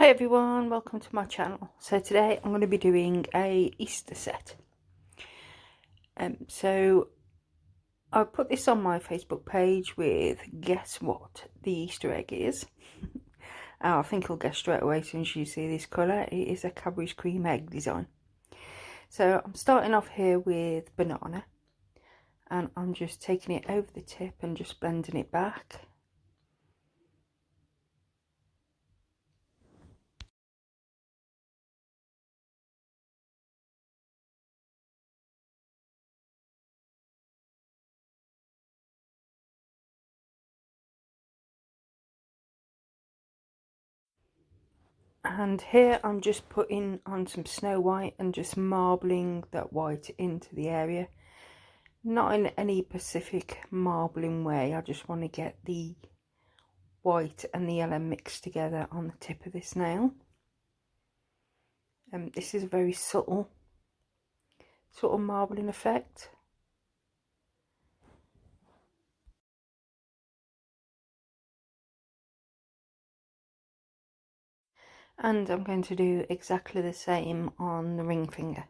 Hi everyone, welcome to my channel. So today I'm going to be doing a Easter set. So I put this on my Facebook page with guess what the Easter egg is. I think you'll guess straight away as soon as you see this colour. It is a Cadbury's cream egg design. So I'm starting off here with banana, and I'm just taking it over the tip and just blending it back. And here I'm just putting on some Snow White and just marbling that white into the area. Not in any specific marbling way, I just want to get the white and the yellow mixed together on the tip of this nail. This is a very subtle sort of marbling effect. And I'm going to do exactly the same on the ring finger.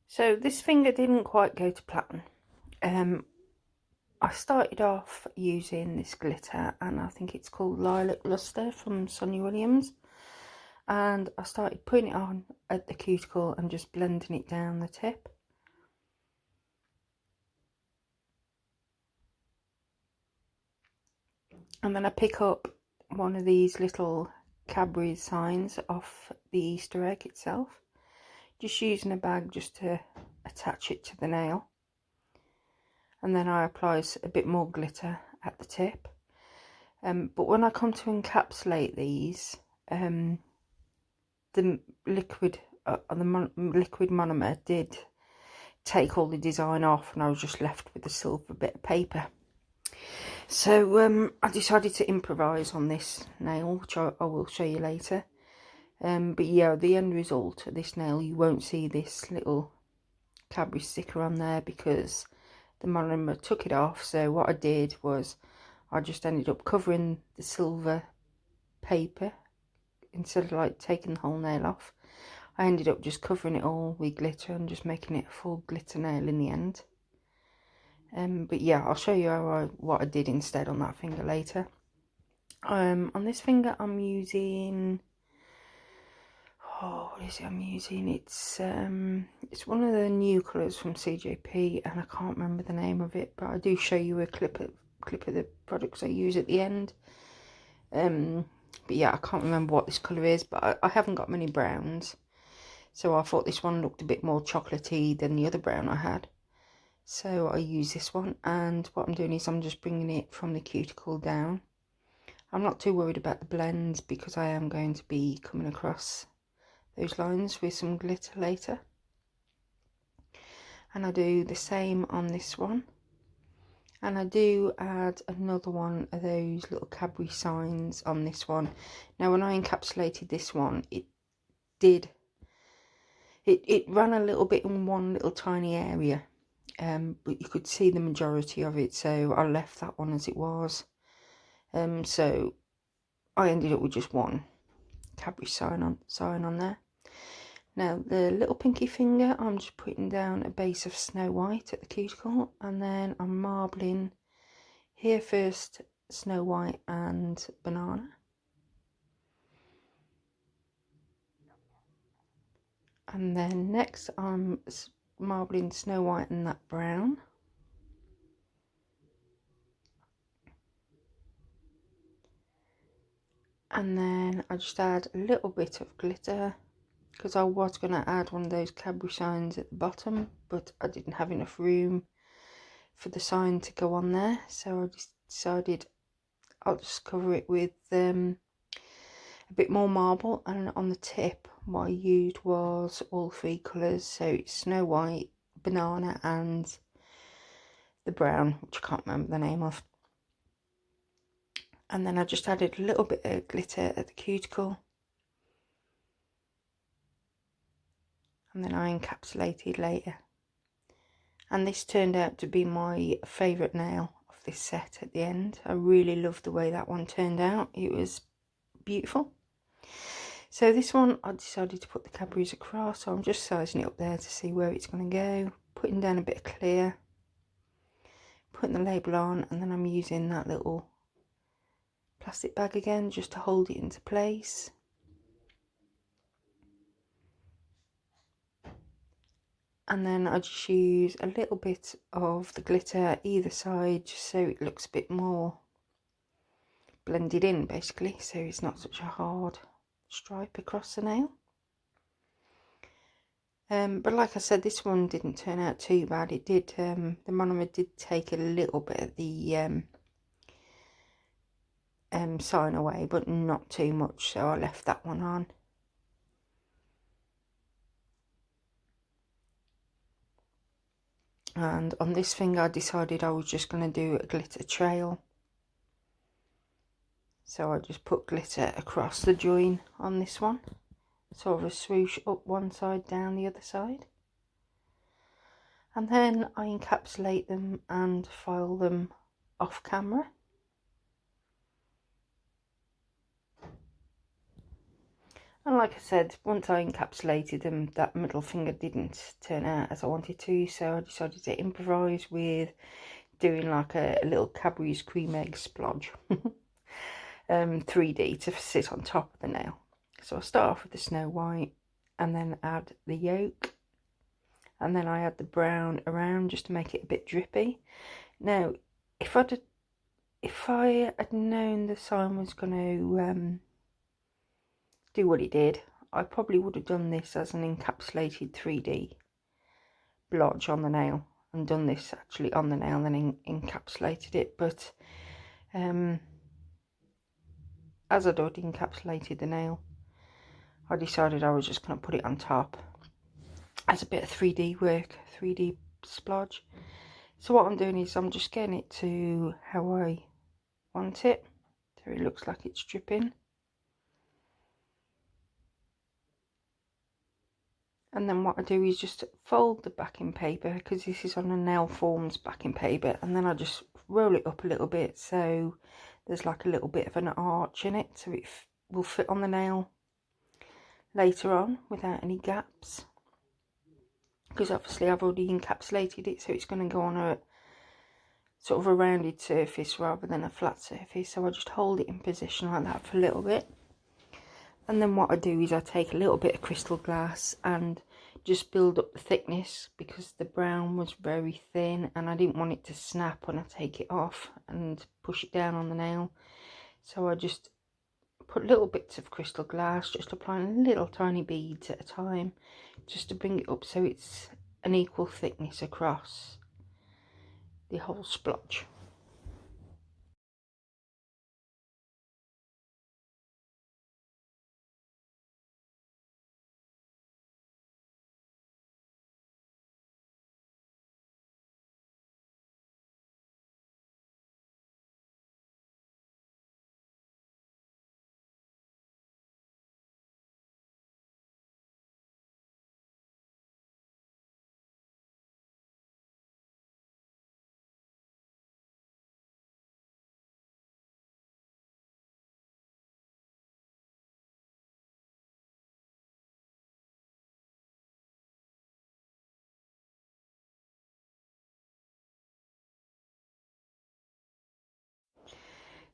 So this finger didn't quite go to plan. I started off using this glitter, and I think it's called Lilac Luster from Sonny Williams. And I started putting it on at the cuticle and just blending it down the tip. And then I pick up one of these little Cadbury signs off the Easter egg itself, just using a bag just to attach it to the nail. And then I apply a bit more glitter at the tip. But when I come to encapsulate these, the liquid liquid monomer did take all the design off, and I was just left with a silver bit of paper. So I decided to improvise on this nail, which I will show you later. But yeah, the end result of this nail, you won't see this little Cadbury sticker on there because the monomer took it off. So what I did was I just ended up covering the silver paper instead of like taking the whole nail off. I ended up just covering it all with glitter and just making it a full glitter nail in the end. But yeah, I'll show you what I did instead on that finger later. On this finger I'm using, what is it I'm using? It's one of the new colours from CJP, and I can't remember the name of it, but I do show you a clip of the products I use at the end. But yeah, I can't remember what this colour is, but I haven't got many browns, so I thought this one looked a bit more chocolatey than the other brown I had. So I use this one, and what I'm doing is I'm just bringing it from the cuticle down. I'm not too worried about the blends because I am going to be coming across those lines with some glitter later. And I do the same on this one. And I do add another one of those little Cadbury signs on this one. Now when I encapsulated this one, it ran a little bit in one little tiny area. But you could see the majority of it, so I left that one as it was. So I ended up with just one Cadbury sign on there. Now the little pinky finger, I'm just putting down a base of Snow White at the cuticle, and then I'm marbling here first Snow White and banana. And then next I'm marbling Snow White and that brown. And then I just add a little bit of glitter because I was going to add one of those Cadbury signs at the bottom, but I didn't have enough room for the sign to go on there, so I just decided I'll just cover it with a bit more marble. And on the tip what I used was all three colours, so it's Snow White, Banana and the brown, which I can't remember the name of. And then I just added a little bit of glitter at the cuticle, and then I encapsulated later. And this turned out to be my favourite nail of this set at the end. I really loved the way that one turned out. It was beautiful. So this one I decided to put the Cadbury's across, so I'm just sizing it up there to see where it's going to go, putting down a bit of clear, putting the label on, and then I'm using that little plastic bag again just to hold it into place. And then I just use a little bit of the glitter either side just so it looks a bit more blended in, basically, so it's not such a hard stripe across the nail. But like I said, this one didn't turn out too bad. It did, the monomer did take a little bit of the sign away, but not too much, so I left that one on. And on this thing I decided I was just going to do a glitter trail, so I just put glitter across the join on this one, sort of a swoosh up one side, down the other side, and then I encapsulate them and file them off camera. And like I said, once I encapsulated them, that middle finger didn't turn out as I wanted to, so I decided to improvise with doing like a little Cadbury's cream egg splodge 3D to sit on top of the nail. So I start off with the Snow White and then add the yolk, and then I add the brown around just to make it a bit drippy. Now if I had known the sign was going to do what it did, I probably would have done this as an encapsulated 3D blotch on the nail, and done this actually on the nail and then encapsulated it, but as I'd already encapsulated the nail, I decided I was just going to put it on top as a bit of 3D work, 3D splodge. So what I'm doing is I'm just getting it to how I want it, so it looks like it's dripping. And then what I do is just fold the backing paper, because this is on a Nail Forms backing paper, and then I just roll it up a little bit so there's like a little bit of an arch in it, so it will fit on the nail later on without any gaps, because obviously I've already encapsulated it, so it's going to go on a sort of a rounded surface rather than a flat surface. So I just hold it in position like that for a little bit, and then what I do is I take a little bit of crystal glass and just build up the thickness, because the brown was very thin and I didn't want it to snap when I take it off and push it down on the nail. So I just put little bits of crystal glass, just applying little tiny beads at a time, just to bring it up so it's an equal thickness across the whole splotch.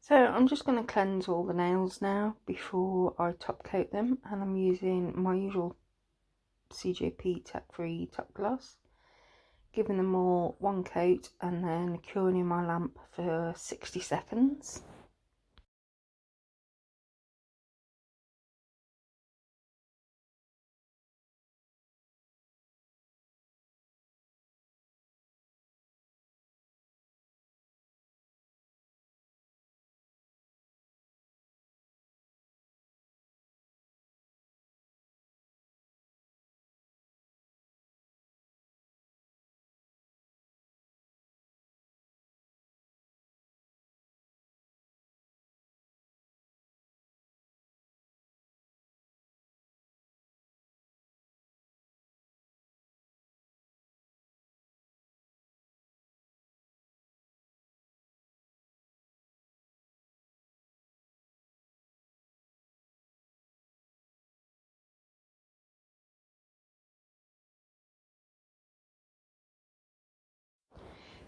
So I'm just going to cleanse all the nails now before I top coat them, and I'm using my usual CJP Tech Free top gloss, giving them all one coat and then curing in my lamp for 60 seconds.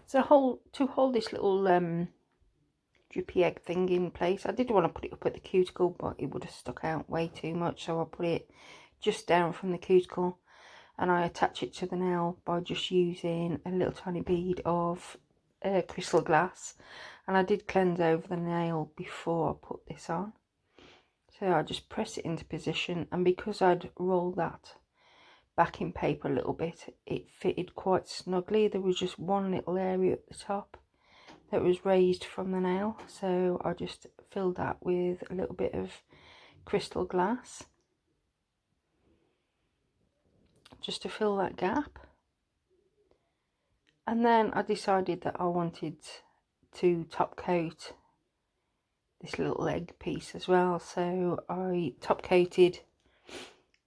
So to hold this little drippy egg thing in place, I did want to put it up at the cuticle, but it would have stuck out way too much, so I put it just down from the cuticle, and I attach it to the nail by just using a little tiny bead of crystal glass. And I did cleanse over the nail before I put this on, so I just press it into position, and because I'd rolled that backing paper a little bit, it fitted quite snugly. There was just one little area at the top that was raised from the nail, so I just filled that with a little bit of crystal glass just to fill that gap. And then I decided that I wanted to top coat this little egg piece as well, so I top coated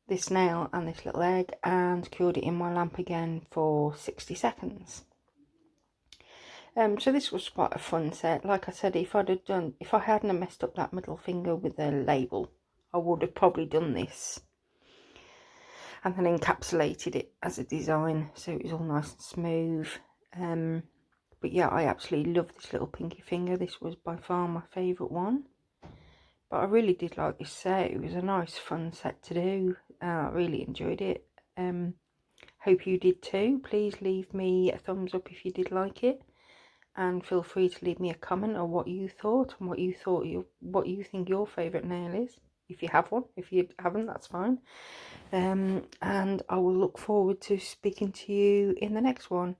this nail and this little egg and cured it in my lamp again for 60 seconds. So this was quite a fun set. Like I said, if I hadn't messed up that middle finger with the label, I would have probably done this and then encapsulated it as a design, so it was all nice and smooth. But yeah, I absolutely love this little pinky finger. This was by far my favourite one. But I really did like this set. It was a nice fun set to do. I really enjoyed it. Hope you did too. Please leave me a thumbs up if you did like it, and feel free to leave me a comment on what you thought and what you think your favourite nail is, if you have one. If you haven't, that's fine. And I will look forward to speaking to you in the next one.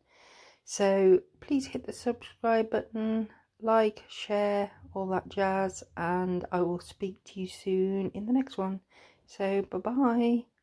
So please hit the subscribe button, like, share, all that jazz, and I will speak to you soon in the next one. So bye bye.